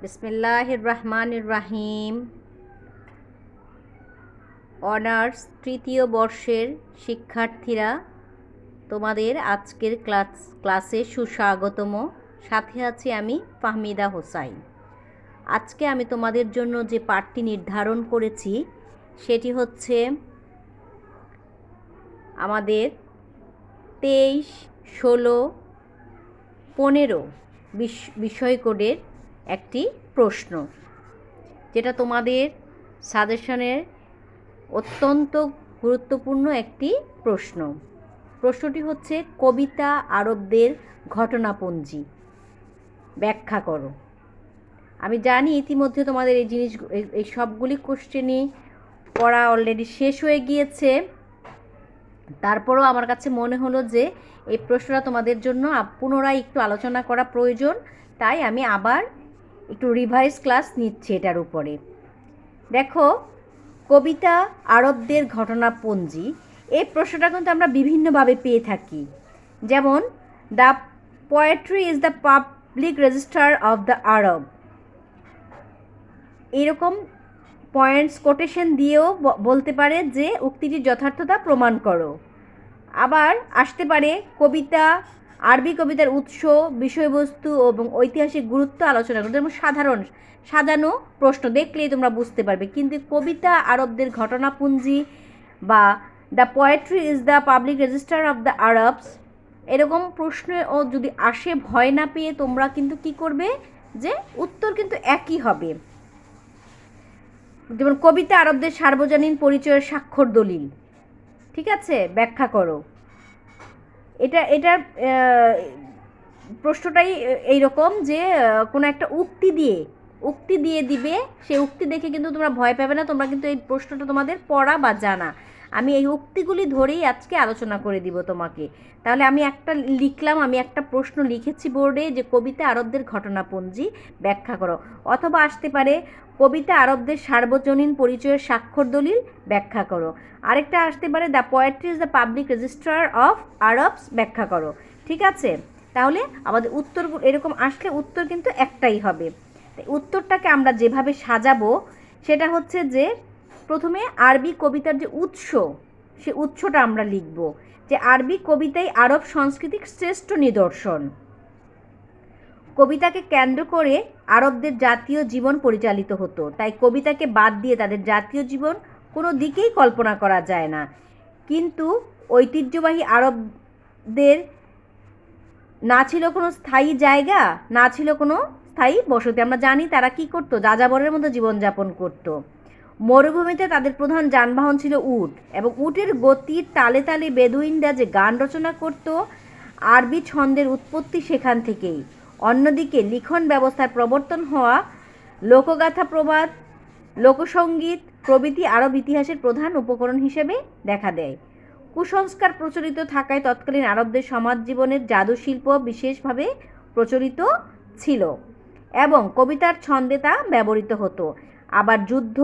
বিসমিল্লাহির রহমানির রহিম। অনার্স তৃতীয় বর্ষের শিক্ষার্থীরা, তোমাদের আজকের ক্লাসে সুস্বাগতম। সাথে আছি আমি ফাহমিদা হোসাইন। আজকে আমি তোমাদের জন্য যে পাঠটি নির্ধারণ করেছি সেটি হচ্ছে আমাদের 23, 16, 15 বিষয় কোডের একটি প্রশ্ন, যেটা তোমাদের সাজেশনের অত্যন্ত গুরুত্বপূর্ণ একটি প্রশ্ন। প্রশ্নটি হচ্ছে কবিতা আরবদের ঘটনাপঞ্জি ব্যাখ্যা করো। আমি জানি ইতিমধ্যে তোমাদের এই সবগুলি কোশ্চেনই পড়া অলরেডি শেষ হয়ে গিয়েছে, তারপরও আমার কাছে মনে হলো যে এই প্রশ্নটা তোমাদের জন্য পুনরায় একটু আলোচনা করা প্রয়োজন, তাই আমি আবার একটু রিভাইজ ক্লাস নিচ্ছি এটার উপরে। দেখো, কবিতা আরবদের ঘটনাপঞ্জি, এই প্রশ্নটা কিন্তু আমরা বিভিন্নভাবে পেয়ে থাকি। যেমন, the poetry is the public register of the Arab, এরকম পয়েন্টস কোটেশন দিয়েও বলতে পারে যে উক্তিটির যথার্থতা প্রমাণ করো। আবার আসতে পারে কবিতা, আরবি কবিতার উৎস, বিষয়বস্তু এবং ঐতিহাসিক গুরুত্ব আলোচনা করতে। যেমন সাধারণ সাজানো প্রশ্ন দেখলেই তোমরা বুঝতে পারবে। কিন্তু কবিতা আরবদের ঘটনাপুঞ্জি বা the poetry is the public register of the Arabs, এরকম প্রশ্নও যদি আসে, ভয় না পেয়ে তোমরা কিন্তু কি করবে, যে উত্তর কিন্তু একই হবে। যেমন কবিতা আরবদের সার্বজনীন পরিচয়ের স্বাক্ষর দলিল, ঠিক আছে, ব্যাখ্যা করো। এটার প্রশ্নটাই এইরকম যে কোনো একটা উক্তি দিয়ে দিবে, সেই উক্তি দেখে কিন্তু তোমরা ভয় পাবে না। তোমরা কিন্তু এই প্রশ্নটা তোমাদের পড়া বা জানা, আমি এই উক্তিগুলি ধরেই আজকে আলোচনা করে দিব তোমাকে। তাহলে আমি একটা প্রশ্ন লিখেছি বোর্ডে যে কবিতা আরবদের ঘটনাপঞ্জি ব্যাখ্যা করো। অথবা আসতে পারে কবিতা আরবদের সার্বজনীন পরিচয়ের স্বাক্ষর দলিল ব্যাখ্যা করো। আরেকটা আসতে পারে the poetry is the public registrar of Arabs ব্যাখ্যা করো। ঠিক আছে, তাহলে আমাদের উত্তর এরকম আসলে উত্তর কিন্তু একটাই হবে। উত্তরটাকে আমরা যেভাবে সাজাবো সেটা হচ্ছে যে প্রথমে আরবি কবিতার যে উৎস, সে উৎসটা আমরা লিখব যে আরবি কবিতাই আরব সংস্কৃতির শ্রেষ্ঠ নিদর্শন। কবিতাকে কেন্দ্র করে আরবদের জাতীয় জীবন পরিচালিত হতো, তাই কবিতাকে বাদ দিয়ে তাদের জাতীয় জীবন কোনো দিকেই কল্পনা করা যায় না। কিন্তু ঐতিহ্যবাহী আরবদের না ছিল কোনো স্থায়ী জায়গা, না ছিল কোনো স্থায়ী বসতি। আমরা জানি তারা কি করতো, যাযাবরের মতো জীবনযাপন করত। মরুভূমিতে তাদের প্রধান যানবাহন ছিল উট, এবং উটের গতির তালে তালে বেদুইনরা যে গান রচনা করত, আরবি ছন্দের উৎপত্তি সেখান থেকেই। অন্যদিকে লিখন ব্যবস্থার প্রবর্তন হওয়া, লোকগাথা, প্রবাদ, লোকসঙ্গীত প্রভৃতি আরব ইতিহাসের প্রধান উপকরণ হিসেবে দেখা দেয়। কুসংস্কার প্রচলিত থাকায় তৎকালীন আরবদের সমাজ জীবনের জাদুশিল্প বিশেষভাবে প্রচলিত ছিল এবং কবিতার ছন্দে তা ব্যবহৃত হতো। আবার যুদ্ধ,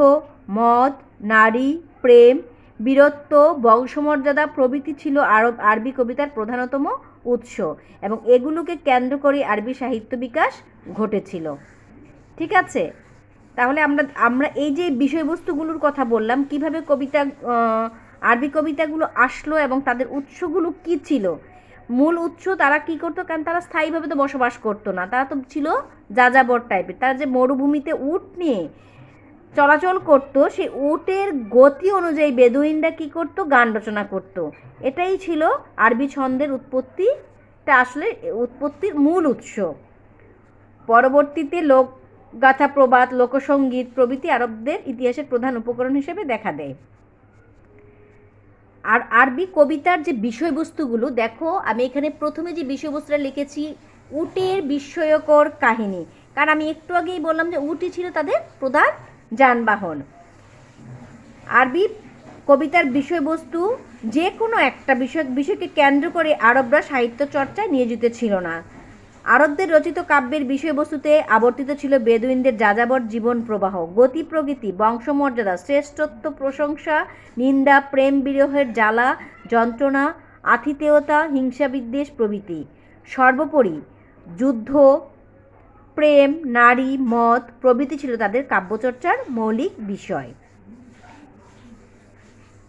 মদ, নারী, প্রেম, বীরত্ব, বংশমর্যাদা প্রভৃতি ছিল আরবি কবিতার প্রধানতম উৎস, এবং এগুলোকে কেন্দ্র করে আরবি সাহিত্য বিকাশ ঘটেছিল। ঠিক আছে, তাহলে আমরা এই যে বিষয়বস্তুগুলোর কথা বললাম, কিভাবে আরবি কবিতাগুলো আসলো এবং তাদের উৎসগুলো কি ছিল। মূল উৎস তারা কি করতো, কারণ তারা স্থায়ীভাবে তো বসবাস করতো না, তারা তো ছিল যাযাবর টাইপের। তারা যে মরুভূমিতে উট নিয়ে চলাচল করতো, সেই উটের গতি অনুযায়ী বেদুইনরা কি করতো, গান রচনা করতো। এটাই ছিল আরবি ছন্দের উৎপত্তিটা, আসলে উৎপত্তির মূল উৎস। পরবর্তীতে লোকগাথা, প্রবাদ, লোকসঙ্গীত প্রভৃতি আরবদের ইতিহাসের প্রধান উপকরণ হিসেবে দেখা দেয়। আর আরবি কবিতার যে বিষয়বস্তুগুলো দেখো, আমি এখানে প্রথমে যে বিষয়বস্তুটা লিখেছি উটের বিস্ময়কর কাহিনী, কারণ আমি একটু আগেই বললাম যে উটই ছিল তাদের প্রধান যানবাহন। আরবি কবিতার বিষয়বস্তু যে কোনো একটা বিষয়কে কেন্দ্র করে আরবরা সাহিত্য চর্চায় নিয়োজিত ছিল না। আরবদের রচিত কাব্যের বিষয়বস্তুতে আবর্তিত ছিল বেদুইনদের যাযাবর জীবন প্রবাহ, গতি প্রকৃতি, বংশমর্যাদা, শ্রেষ্ঠত্ব, প্রশংসা, নিন্দা, প্রেম বিরহের জ্বালা যন্ত্রণা, আতিথেয়তা, হিংসা বিদ্বেষ প্রভৃতি। সর্বোপরি যুদ্ধ, প্রেম, নারী, মদ প্রভৃতি ছিল তাদের কাব্যচর্চার মৌলিক বিষয়।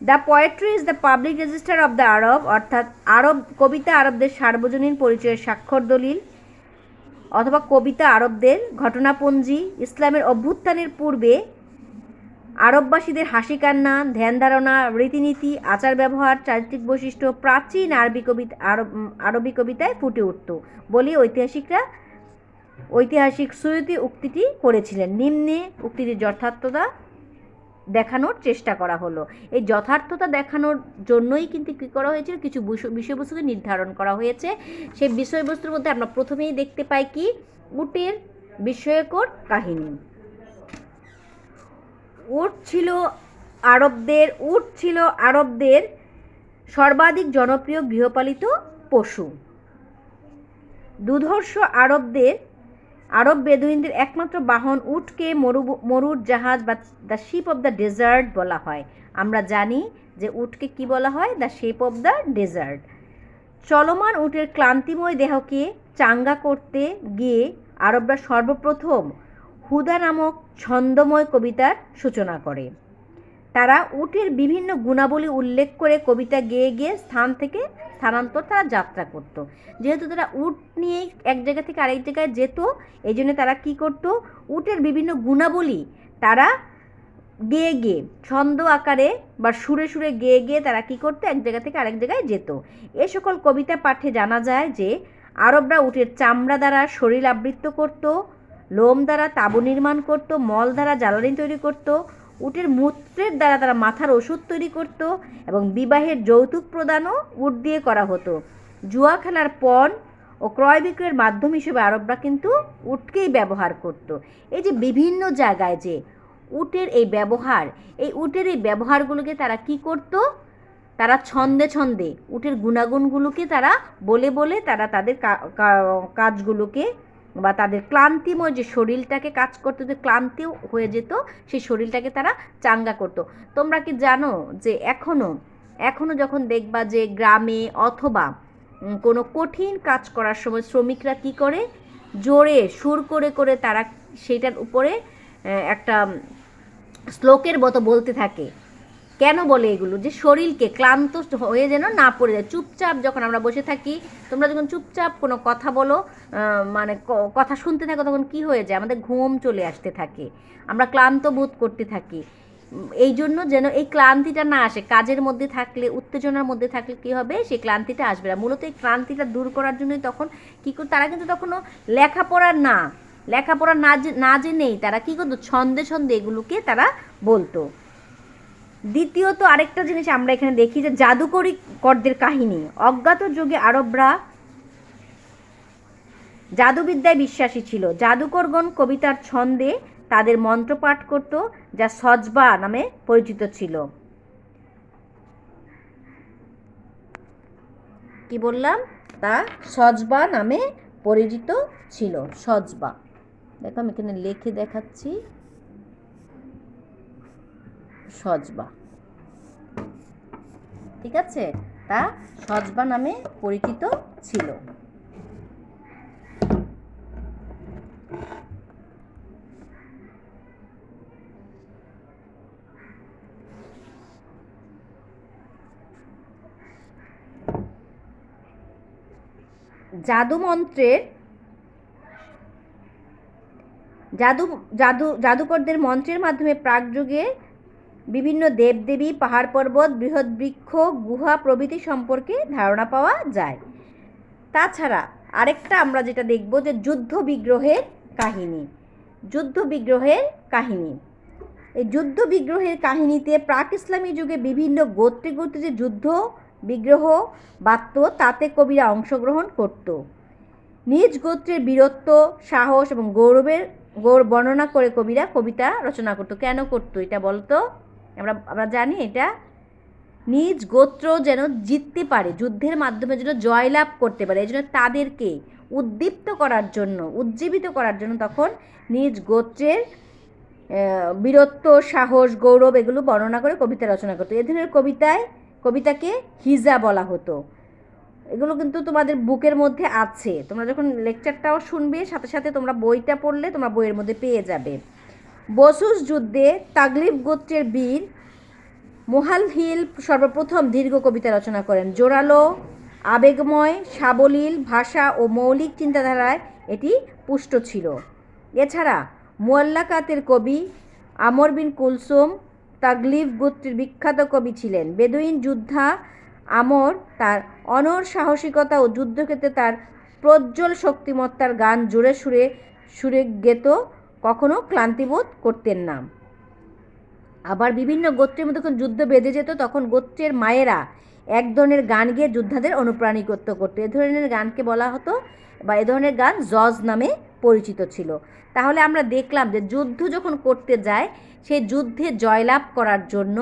The poetry is the public register of the Arab, অর্থাৎ কবিতা আরবদের সার্বজনীন পরিচয়ের স্বাক্ষর দলিল, অথবা কবিতা আরবদের ঘটনাপঞ্জি। ইসলামের অভ্যুত্থানের পূর্বে আরববাসীদের হাসি কান্না, ধ্যান ধারণা, রীতিনীতি, আচার ব্যবহার, চারিত্রিক বৈশিষ্ট্য প্রাচীন আরবি কবিতায় ফুটে উঠত বলে ঐতিহাসিক সুয়ুতি উক্তিটি করেছিলেন। নিম্নে উক্তিটির যথার্থতা দেখানোর চেষ্টা করা হলো। এই যথার্থতা দেখানোর জন্যই কিন্তু কী করা হয়েছিল, কিছু বিষয়বস্তুকে নির্ধারণ করা হয়েছে। সেই বিষয়বস্তুর মধ্যে আমরা প্রথমেই দেখতে পাই কি, উটের বিস্ময়কর কাহিনী। উট ছিল আরবদের সর্বাধিক জনপ্রিয় গৃহপালিত পশু। দুধর্ষ আরব বেদুইনদের একমাত্র বাহন উটকে মরুর জাহাজ বা the ship of the desert বলা হয়। আমরা জানি যে উটকে কি বলা হয়, the ship of the desert. চলমান উটের ক্লান্তিময় দেহকে চাঙ্গা করতে গিয়ে আরবরা সর্বপ্রথম হুদা নামক ছন্দময় কবিতার সূচনা করে। তারা উটের বিভিন্ন গুণাবলী উল্লেখ করে কবিতা গেয়ে গিয়ে স্থান থেকে স্থানান্তর তারা যাত্রা করত। যেহেতু তারা উট নিয়ে এক জায়গা থেকে আরেক জায়গায় যেত, এই জন্য তারা কী করত, উটের বিভিন্ন গুণাবলী তারা গেয়ে গিয়ে ছন্দ আকারে বা সুরে সুরে গেয়ে গিয়ে তারা কী করতো, এক জায়গা থেকে আরেক জায়গায় যেত। এ সকল কবিতা পাঠে জানা যায় যে আরবরা উটের চামড়া দ্বারা শরীর আবৃত করত, লোম দ্বারা তাঁবু নির্মাণ করত, মল দ্বারা জ্বালানি তৈরি করত, উটের মূত্রের দ্বারা তারা মাথার ওষুধ তৈরি করত এবং বিবাহের যৌতুক প্রদানও উট দিয়ে করা হতো। জুয়া খেলার পণ ও ক্রয় বিক্রয়ের মাধ্যম হিসেবে আরবরা কিন্তু উটকেই ব্যবহার করত। এই যে বিভিন্ন জায়গায় যে উটের এই ব্যবহারগুলোকে তারা কি করত, তারা ছন্দে ছন্দে উটের গুণাগুণগুলোকে তারা বলে বলে তারা তাদের কাজগুলোকে বা তাদের ক্লান্তিময় যে শরীরটাকে কাজ করতে যে ক্লান্তি হয়ে যেত, সেই শরীরটাকে তারা চাঙ্গা করত। তোমরা কি জানো যে এখনো যখন দেখবা যে গ্রামে অথবা কোনো কঠিন কাজ করার সময় শ্রমিকরা কি করে, জোরে সুর করে করে তারা সেটার উপরে একটা শ্লোকের মতো বলতে থাকে। কেন বলে এগুলো, যে শরীরকে ক্লান্ত হয়ে যেন না পড়ে যায়। চুপচাপ যখন আমরা বসে থাকি, তোমরা যখন চুপচাপ কোনো কথা বলো, মানে কথা শুনতে থাকো, তখন কি হয়ে যায়, আমাদের ঘুম চলে আসতে থাকে, আমরা ক্লান্ত বোধ করতে থাকি। এই জন্য যেন এই ক্লান্তিটা না আসে, কাজের মধ্যে থাকলে, উত্তেজনার মধ্যে থাকলে কী হবে, সেই ক্লান্তিটা আসবে না। মূলত এই ক্লান্তিটা দূর করার জন্যই তখন কী করে, তারা কিন্তু তখনও লেখাপড়া না জেনেই তারা কী করতো, ছন্দে ছন্দে এগুলোকে তারা বলতো। দ্বিতীয়ত আরেকটা জিনিস আমরা এখানে দেখি যে জাদুকরদের কাহিনী। অজ্ঞাত যুগে আরবরা জাদুবিদ্যায় বিশ্বাসী ছিল। জাদুকরগণ কবিতার ছন্দে তাদের মন্ত্র পাঠ করত, যা সজবা নামে পরিচিত ছিল। কি বললাম, তা সজবা নামে পরিচিত ছিল। সজবা, দেখো আমি এখানে লিখে দেখাচ্ছি, সজবা, ঠিক আছে, তা সজবা নামে পরিচিত ছিল। জাদুকরদের মন্ত্রের মাধ্যমে প্রাকযুগে বিভিন্ন দেবদেবী, পাহাড় পর্বত, বৃহৎ বৃক্ষ, গুহা প্রভৃতি সম্পর্কে ধারণা পাওয়া যায়। তাছাড়া আরেকটা আমরা যেটা দেখব যে যুদ্ধ বিগ্রহের কাহিনী। এই যুদ্ধ বিগ্রহের কাহিনীতে প্রাক ইসলামী যুগে বিভিন্ন গোত্রে গোত্রে যে যুদ্ধ বিগ্রহ বাঁধত, তাতে কবিরা অংশগ্রহণ করত। নিজ গোত্রের বীরত্ব, সাহস এবং গৌরব বর্ণনা করে কবিরা কবিতা রচনা করত। কেন করতো এটা বলতো, আমরা জানি এটা নিজ গোত্র যেন জিততে পারে, যুদ্ধের মাধ্যমে যেন জয়লাভ করতে পারে, এই জন্য তাদেরকে উজ্জীবিত করার জন্য তখন নিজ গোত্রের বীরত্ব, সাহস, গৌরব এগুলো বর্ণনা করে কবিতা রচনা করতো। এ ধরনের কবিতাকে হিজা বলা হতো। এগুলো কিন্তু তোমাদের বুকের মধ্যে আছে, তোমরা যখন লেকচারটাও শুনবে সাথে সাথে তোমরা বইটা পড়লে তোমরা বইয়ের মধ্যে পেয়ে যাবে। বসুস যুদ্ধে তাগলিব গোত্রের বীর মোহালহিল সর্বপ্রথম দীর্ঘ কবিতা রচনা করেন। জোরালো, আবেগময়, সাবলীল ভাষা ও মৌলিক চিন্তাধারায় এটি পুষ্ট ছিল। এছাড়া মুআল্লাকাতের কবি আমর বিন কুলসুম তাগলিব গোত্রের বিখ্যাত কবি ছিলেন। বেদুইন যোদ্ধা আমর তার অনড় সাহসিকতা ও যুদ্ধক্ষেত্রে তার প্রজ্জ্বল শক্তিমত্তার গান জোরে সুরে সুরে গেত, কখনো ক্লান্তিবোধ করতেন না। আবার বিভিন্ন গোত্রের মধ্যে যখন যুদ্ধ বেঁধে যেত তখন গোত্রের মায়েরা এক ধরনের গান গেয়ে যোদ্ধাদের অনুপ্রাণিত করতো। এ ধরনের গানকে বলা হতো বা এ ধরনের গান জজ নামে পরিচিত ছিল। তাহলে আমরা দেখলাম যে যুদ্ধ যখন করতে যায় সেই যুদ্ধে জয়লাভ করার জন্য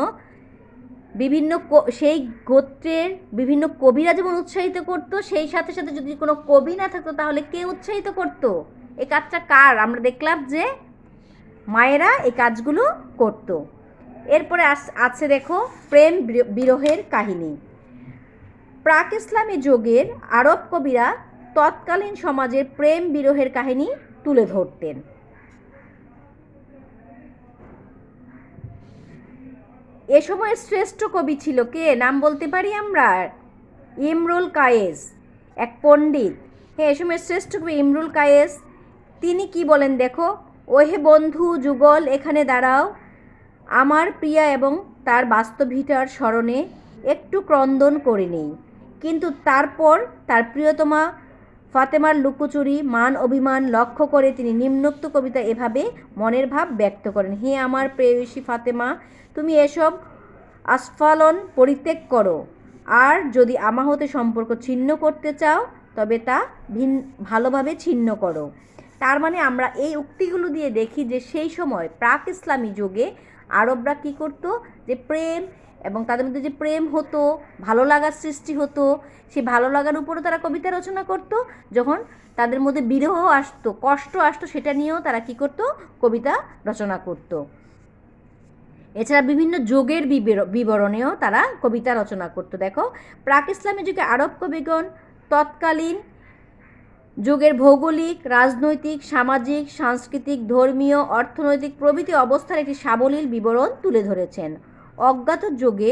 বিভিন্ন সেই গোত্রের বিভিন্ন কবিরা যেমন উৎসাহিত করত, সেই সাথে সাথে যদি কোনো কবি না থাকতো তাহলে কে উৎসাহিত করত? এই কাজটা কার? আমরা দেখলাম যে মায়েরা এই কাজগুলো করত। এরপরে আছে দেখো প্রেম বিরহের কাহিনী। প্রাক ইসলামী যুগের আরব কবিরা তৎকালীন সমাজের প্রেম বিরহের কাহিনী তুলে ধরতেন। এ সময়ের শ্রেষ্ঠ কবি ছিল কে? নাম বলতে পারি আমরা, ইমরুল কায়েস, এক পণ্ডিত। হ্যাঁ, এ সময়ের শ্রেষ্ঠ কবি ইমরুল কায়েস। তিনি কি বলেন দেখো, ওহে বন্ধু যুগল এখানে দাঁড়াও, আমার প্রিয়া এবং তার বাস্তবিকতার স্মরণে একটু ক্রন্দন করে নেই। কিন্তু তারপর তার প্রিয়তমা ফাতেমার লুকোচুরি মান অভিমান লক্ষ্য করে তিনি নিম্নোক্ত কবিতা এভাবে মনের ভাব ব্যক্ত করেন। হে আমার প্রেয়সী ফাতেমা, তুমি এসব আস্ফালন পরিত্যাগ করো, আর যদি আমা হতে সম্পর্ক ছিন্ন করতে চাও তবে তা ভালোভাবে ছিন্ন করো। তার মানে আমরা এই উক্তিগুলো দিয়ে দেখি যে সেই সময় প্রাক ইসলামী যুগে আরবরা কী করতো, যে প্রেম এবং তাদের মধ্যে যে প্রেম হতো, ভালো লাগার সৃষ্টি হতো, সেই ভালো লাগার উপরও তারা কবিতা রচনা করত। যখন তাদের মধ্যে বিরহ আসতো, কষ্ট আসতো, সেটা নিয়েও তারা কী করতো, কবিতা রচনা করত। এছাড়া বিভিন্ন যোগের বিবরণেও তারা কবিতা রচনা করত। দেখো, প্রাক ইসলামী যুগে আরব কবিগণ তৎকালীন যুগের ভৌগোলিক, রাজনৈতিক, সামাজিক, সাংস্কৃতিক, ধর্মীয়, অর্থনৈতিক প্রভৃতি অবস্থার একটি সাবলীল বিবরণ তুলে ধরেছেন। অজ্ঞাত যুগে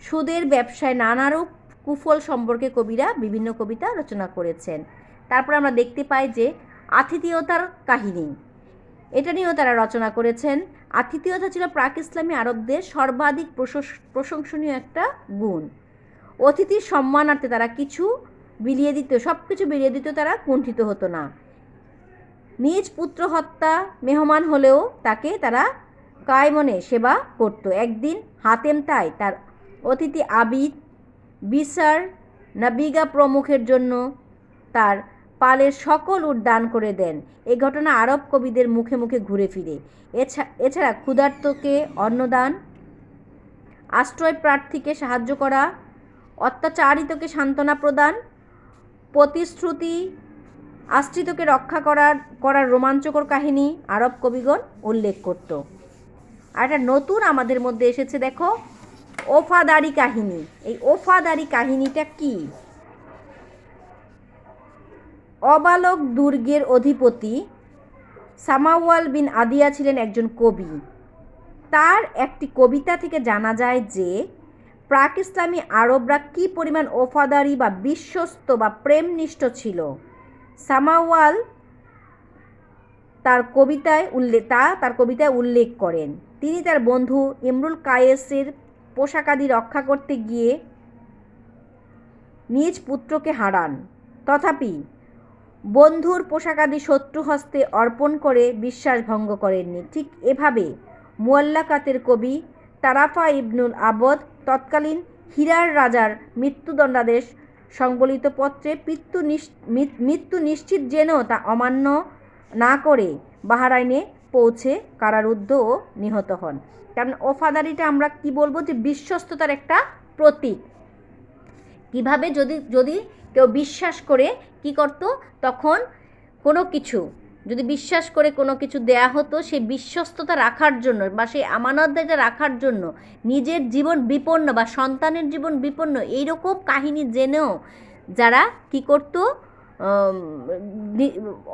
সুদের ব্যবসায় নানারূপ কুফল সম্পর্কে কবিরা বিভিন্ন কবিতা রচনা করেছেন। তারপর আমরা দেখতে পাই যে আতিথেয়তার কাহিনী, এটা নিয়েও তারা রচনা করেছেন। আতিথেয়তা ছিল প্রাক ইসলামী আরবদের সর্বাধিক প্রশংসনীয় একটা গুণ। অতিথির সম্মানার্থে তারা কিছু বিলিয়ে দিত, সব কিছু বিলিয়ে দিত, তারা কুণ্ঠিত হতো না। নিজ পুত্র হত্যা মেহমান হলেও তাকে তারা কায়মনে সেবা করত। একদিন হাতেম তাই তার অতিথি আবিদ, বিসার, নাবিগা প্রমুখের জন্য তার পালের সকল উট দান করে দেন। এই ঘটনা আরব কবিদের মুখে মুখে ঘুরে ফিরে। এছাড়া ক্ষুধার্তকে অন্নদান, আশ্রয় প্রার্থীকে সাহায্য করা, অত্যাচারিতকে সান্ত্বনা প্রদান, প্রতিশ্রুতি আশ্রিতকে রক্ষা করার রোমাঞ্চকর কাহিনী আরব কবিগণ উল্লেখ করত। আর একটা নতুন আমাদের মধ্যে এসেছে দেখো, ওফাদারি কাহিনী। এই ওফাদারি কাহিনীটা কি? অবালক দুর্গের অধিপতি সামাওয়াল বিন আদিয়া ছিলেন একজন কবি। তার একটি কবিতা থেকে জানা যায় যে প্রাক ইসলামী আরবরা কী পরিমাণ ওফাদারি বা বিশ্বস্ত বা প্রেমনিষ্ঠ ছিল। সামাওয়াল তার কবিতায় উল্লেখ করেন তিনি তার বন্ধু ইমরুল কায়েসের পোশাকাদি রক্ষা করতে গিয়ে নিজ পুত্রকে হারান, তথাপি বন্ধুর পোশাকাদি শত্রু হস্তে অর্পণ করে বিশ্বাস ভঙ্গ করেননি। ঠিক এভাবে মুআল্লাকাতের কবি তারাফা ইবনুল আবদ তৎকালীন হিরার রাজার মৃত্যুদণ্ডাদেশ সংবলিত পত্রে মৃত্যু নিশ্চিত জেনেও তা অমান্য না করে বাহরাইনে পৌঁছে কারারুদ্ধ ও নিহত হন। কারণ ওফাদারিটা আমরা কি বলবো, যে বিশ্বস্ততার একটা প্রতীক। কিভাবে যদি কেউ বিশ্বাস করে কি করত, তখন কোনো কিছু যদি বিশ্বাস করে কোনো কিছু দেয়া হতো, সেই বিশ্বস্ততা রাখার জন্য বা সেই আমানতদারিটা রাখার জন্য নিজের জীবন বিপন্ন বা সন্তানের জীবন বিপন্ন এইরকম কাহিনী জেনেও যারা কি করতো,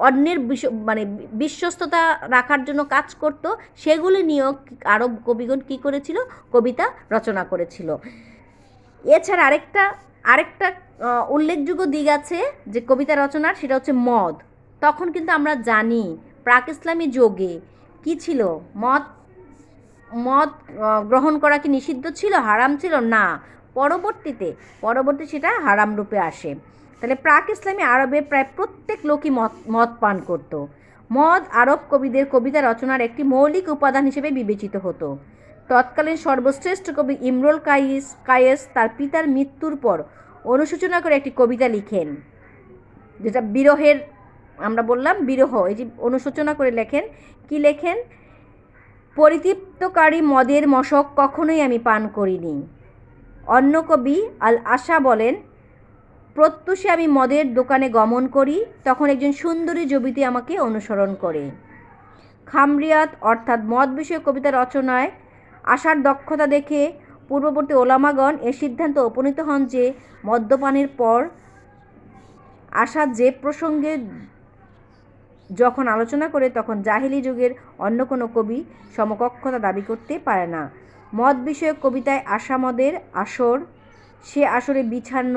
অন্যের মানে বিশ্বস্ততা রাখার জন্য কাজ করত, সেগুলি নিয়েও আরব কবিগণ কী করেছিল, কবিতা রচনা করেছিল। এছাড়া আরেকটা আরেকটা উল্লেখযোগ্য দিক আছে যে কবিতা রচনার, সেটা হচ্ছে মদ। তখন কিন্তু আমরা জানি প্রাক ইসলামী যুগে কী ছিল, মদ মদ গ্রহণ করা কি নিষিদ্ধ ছিল, হারাম ছিল না, পরবর্তী সেটা হারাম রূপে আসে। তাহলে প্রাক ইসলামী আরবে প্রায় প্রত্যেক লোকই মদ পান করত। মদ আরব কবিদের কবিতা রচনার একটি মৌলিক উপাদান হিসেবে বিবেচিত হতো। তৎকালীন সর্বশ্রেষ্ঠ কবি ইমরুল কায়েস তার পিতার মৃত্যুর পর অনুশোচনা করে একটি কবিতা লিখেন, যেটা বিরহের, আমরা বললাম বিরহ, এই যে অনুশোচনা করে লেখেন। কি লেখেন? পরিতৃপ্তকারী মদের মশক কখনোই আমি পান করিনি। অন্য কবি আল আশা বলেন, প্রত্যুষে আমি মদের দোকানে গমন করি, তখন একজন সুন্দরী যুবতী আমাকে অনুসরণ করে। খামরিয়াত অর্থাৎ মদ বিষয়ক কবিতা রচনায় আশার দক্ষতা দেখে পূর্ববর্তী ওলামাগণ এ সিদ্ধান্ত উপনীত হন যে মদ্যপানের পর আশা যে প্রসঙ্গে যখন আলোচনা করে তখন জাহিলি যুগের অন্য কোনো কবি সমকক্ষতা দাবি করতে পারে না। মদ বিষয়ক কবিতায় আশামদের আসর, সে আসরে বিছান্ন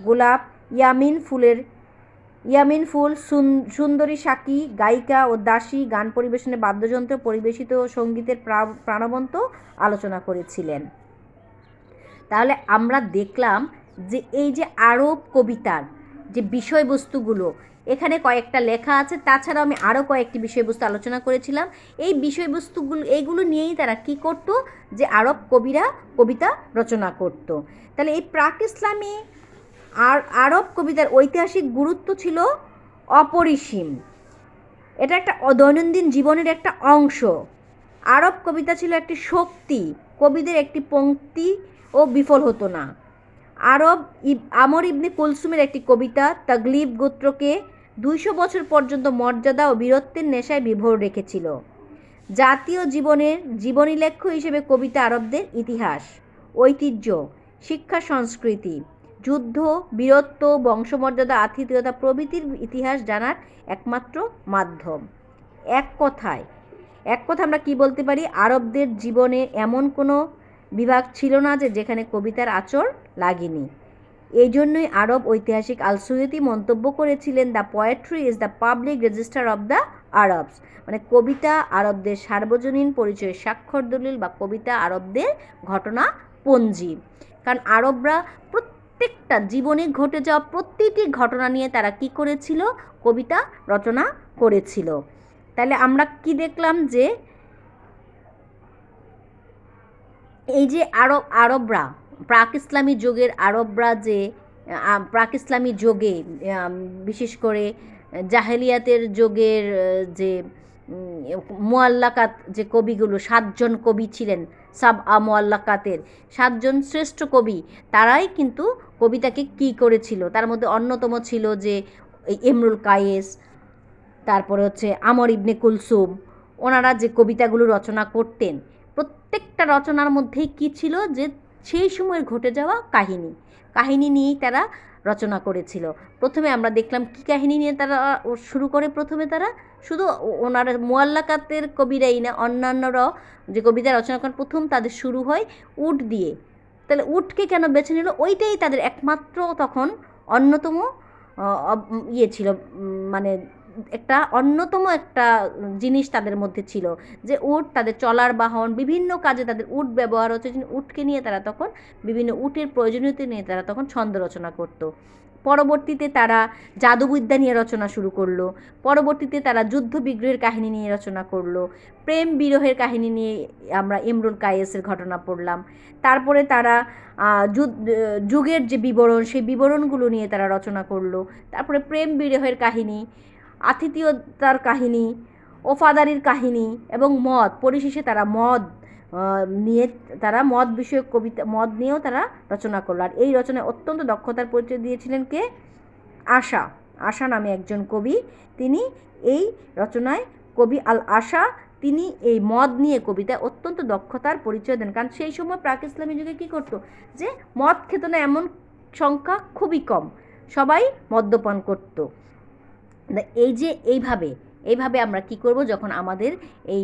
গোলাপ, ইয়ামিন ফুল, সুন্দরী সাকি, গায়িকা ও দাসী, গান পরিবেশনে বাদ্যযন্ত্র পরিবেশিত সঙ্গীতের প্রাণবন্ত আলোচনা করেছিলেন। তাহলে আমরা দেখলাম যে এই যে আরব কবিতার যে বিষয়বস্তুগুলো এখানে কয়েকটা লেখা আছে, তাছাড়াও আমি আরও কয়েকটি বিষয়বস্তু আলোচনা করেছিলাম। এই বিষয়বস্তুগুলো এইগুলো নিয়েই তারা কি করত, যে আরব কবিরা কবিতা রচনা করত। তাহলে এই প্রাক ইসলামী আরব কবিতার ঐতিহাসিক গুরুত্ব ছিল অপরিসীম। এটা একটা দৈনন্দিন জীবনের একটা অংশ। আরব কবিতা ছিল একটি শক্তি, কবিদের একটি পংক্তি ও বিফল হতো না। আমর ইবনে কুলসুমের একটি কবিতা তাগলিব গোত্রকে 200 বছর পর্যন্ত মর্যাদা ও বীরত্বের নেশায় বিভোর রেখেছিল। জাতীয় জীবনের জীবনীলেখ্য হিসেবে কবিতা আরবদের ইতিহাস, ঐতিহ্য, শিক্ষা, সংস্কৃতি, যুদ্ধ, বীরত্ব, বংশমর্যাদা, আতিথেয়তা প্রভৃতির ইতিহাস জানার একমাত্র মাধ্যম। এক কথা আমরা কি বলতে পারি, আরবদের জীবনে এমন কোনো বিভাগ ছিল না যে যেখানে কবিতার আঁচড় লাগেনি। এই জন্যই আরব ঐতিহাসিক আল সুয়ুতি মন্তব্য করেছিলেন, the poetry is the public register of the Arabs, মানে কবিতা আরবদের সার্বজনীন পরিচয়ের স্বাক্ষর দলিল, বা কবিতা আরবদের ঘটনা পঞ্জি। কারণ আরবরা প্রত্যেকটা জীবনে ঘটে যাওয়া প্রতিটি ঘটনা নিয়ে তারা কি করেছিল, কবিতা রচনা করেছিল। তাহলে আমরা কি দেখলাম, যে এই যে আরবরা প্রাক ইসলামী যুগের আরবরা, যে প্রাক ইসলামী যুগে বিশেষ করে জাহেলিয়াতের যুগের যে মুআল্লাকাত, যে কবিগুলো 7 জন কবি ছিলেন, মুআল্লাকাতের 7 জন শ্রেষ্ঠ কবি, তারাই কিন্তু কবিতাকে কি করেছিল, তার মধ্যে অন্যতম ছিল যে ইমরুল কায়েস, তারপরে হচ্ছে আমর ইবনে কুলসুম। ওনারা যে কবিতাগুলো রচনা করতেন, প্রত্যেকটা রচনার মধ্যেই কী ছিল, যে সেই সময়ের ঘটে যাওয়া কাহিনী নিয়েই তারা রচনা করেছিল। প্রথমে আমরা দেখলাম কী কাহিনী নিয়ে তারা শুরু করে, প্রথমে তারা শুধু ওনারা মুআল্লাকাতের কবিরাই না, অন্যান্যরাও যে কবিতা রচনা করেন, প্রথম তাদের শুরু হয় উট দিয়ে। তাহলে উটকে কেন বেছে নিল, ওইটাই তাদের একমাত্র তখন অন্যতম ছিল, মানে একটা অন্যতম একটা জিনিস তাদের মধ্যে ছিল, যে উট তাদের চলার বাহন, বিভিন্ন কাজে তাদের উট ব্যবহার হচ্ছে। উটকে নিয়ে তারা তখন বিভিন্ন উটের প্রয়োজনীয়তা নিয়ে তারা তখন ছন্দ রচনা করত। পরবর্তীতে তারা জাদুবিদ্যা নিয়ে রচনা শুরু করলো, পরবর্তীতে তারা যুদ্ধ বিগ্রহের কাহিনী নিয়ে রচনা করলো, প্রেম বিরহের কাহিনী নিয়ে আমরা ইমরুল কায়েসের ঘটনা পড়লাম। তারপরে তারা যুগের যে বিবরণ, সেই বিবরণগুলো নিয়ে তারা রচনা করলো। তারপরে প্রেম বিরহের কাহিনী, আতিথেয়তার কাহিনী, ওফাদারির কাহিনী এবং মদ, পরিশেষে তারা মদ বিষয়ক কবিতা, মদ নিয়েও তারা রচনা করলো। আর এই রচনায় অত্যন্ত দক্ষতার পরিচয় দিয়েছিলেন কে? আশা নামে একজন কবি। তিনি এই রচনায়, কবি আল আশা, তিনি এই মদ নিয়ে কবিতায় অত্যন্ত দক্ষতার পরিচয় দেন। কারণ সেই সময় প্রাক ইসলামী যুগে কী করতো, যে মদ খেত না এমন সংখ্যা খুবই কম, সবাই মদ্যপান করত। এই যে এইভাবে আমরা কি করব, যখন আমাদের এই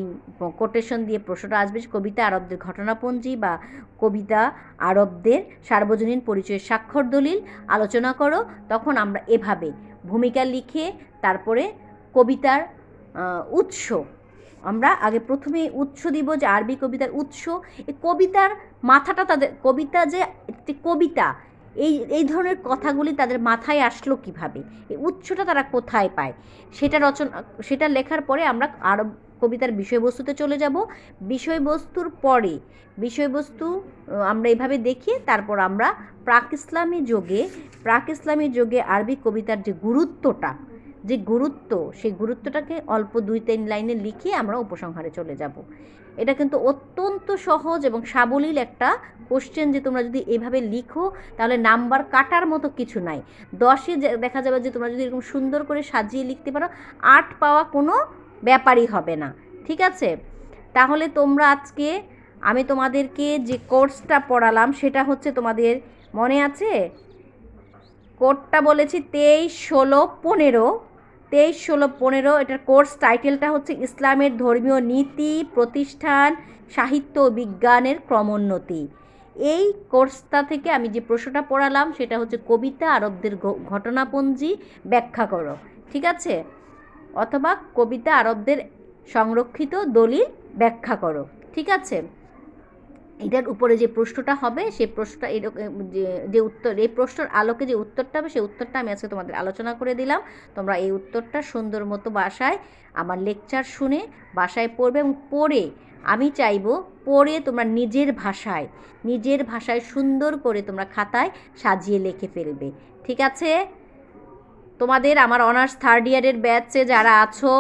কোটেশন দিয়ে প্রশ্নটা আসবে কবিতা আরবদের ঘটনাপঞ্জি বা কবিতা আরবদের সার্বজনীন পরিচয়ের স্বাক্ষর দলিল আলোচনা করো, তখন আমরা এভাবে ভূমিকা লিখে তারপরে কবিতার উৎস, আমরা আগে প্রথমে উৎস দিব যে আরবি কবিতার উৎস, এই কবিতার মাথাটা তাদের, কবিতা যে একটি কবিতা, এই ধরনের কথাগুলি তাদের মাথায় আসলো কিভাবে, এই উৎসটা তারা কোথায় পায়, সেটা লেখার পরে আমরা আরব কবিতার বিষয়বস্তুতে চলে যাব। বিষয়বস্তু আমরা এইভাবে দেখিয়ে তারপর আমরা প্রাক ইসলামী যুগে আরবি কবিতার যে সেই গুরুত্বটাকে অল্প 2-3 লাইনে লিখে আমরা উপসংহারে চলে যাব। এটা কিন্তু অত্যন্ত সহজ এবং সাবলীল একটা কোশ্চেন, যে তোমরা যদি এভাবে লিখো তাহলে নাম্বার কাটার মতো কিছু নাই। 10-এ দেখা যাবে যে তোমরা যদি এরকম সুন্দর করে সাজিয়ে লিখতে পারো, 8 পাওয়া কোনো ব্যাপারই হবে না। ঠিক আছে, তাহলে তোমরা আজকে আমি তোমাদেরকে যে কোর্সটা পড়ালাম সেটা হচ্ছে, তোমাদের মনে আছে কোডটা বলেছি 23-16-15, এটার কোর্স টাইটেলটা হচ্ছে ইসলামের ধর্মীয় নীতি, প্রতিষ্ঠান, সাহিত্য ও বিজ্ঞানের ক্রমোন্নতি। এই কোর্সটা থেকে আমি যে প্রশ্নটা পড়ালাম সেটা হচ্ছে কবিতা আরবদের ঘটনাপঞ্জি ব্যাখ্যা করো, ঠিক আছে, অথবা কবিতা আরবদের সংরক্ষিত দলিল ব্যাখ্যা করো, ঠিক আছে। এটার উপরে যে প্রশ্নটা হবে সেই প্রশ্নটা যে উত্তর, এই প্রশ্নের আলোকে যে উত্তরটা হবে সেই উত্তরটা আমি আজকে তোমাদের আলোচনা করে দিলাম। তোমরা এই উত্তরটা সুন্দর মতো বাসায় আমার লেকচার শুনে বাসায় পড়বে, এবং আমি চাইবো পড়ে তোমরা নিজের ভাষায় সুন্দর করে তোমরা খাতায় সাজিয়ে লিখে ফেলবে, ঠিক আছে। তোমাদের আমার অনার্স 3rd ইয়ারের ব্যাচে যারা আছো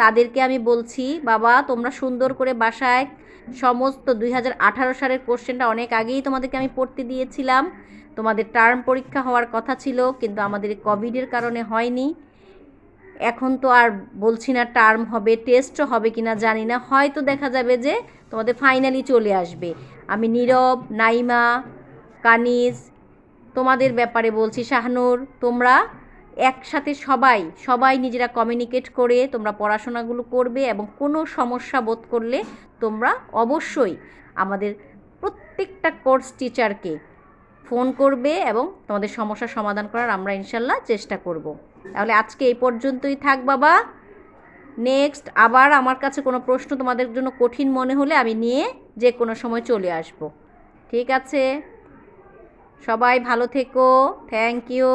তাদেরকে আমি বলছি, বাবা তোমরা সুন্দর করে বাসায় সমস্ত 2018 সালের কোশ্চেনটা অনেক আগেই তোমাদেরকে আমি পড়তে দিয়েছিলাম। তোমাদের টার্ম পরীক্ষা হওয়ার কথা ছিল, কিন্তু আমাদের কোভিডের কারণে হয়নি। এখন তো আর বলছি না টার্ম হবে, টেস্টও হবে কিনা জানি না, হয়তো দেখা যাবে যে তোমাদের ফাইনালি চলে আসবে। আমি নীরব, নাইমা, কানিজ, তোমাদের ব্যাপারে বলছি, শাহনুর, তোমরা একসাথে সবাই নিজেরা কমিউনিকেট করে তোমরা পড়াশোনাগুলো করবে, এবং কোনো সমস্যা বোধ করলে তোমরা অবশ্যই আমাদের প্রত্যেকটা কোর্স টিচারকে ফোন করবে এবং তোমাদের সমস্যার সমাধান করার আমরা ইনশাল্লাহ চেষ্টা করব। তাহলে আজকে এই পর্যন্তই থাক বাবা। নেক্সট আবার আমার কাছে কোনো প্রশ্ন তোমাদের জন্য কঠিন মনে হলে আমি নিয়ে যে কোনো সময় চলে আসব, ঠিক আছে। সবাই ভালো থেকো, থ্যাংক ইউ।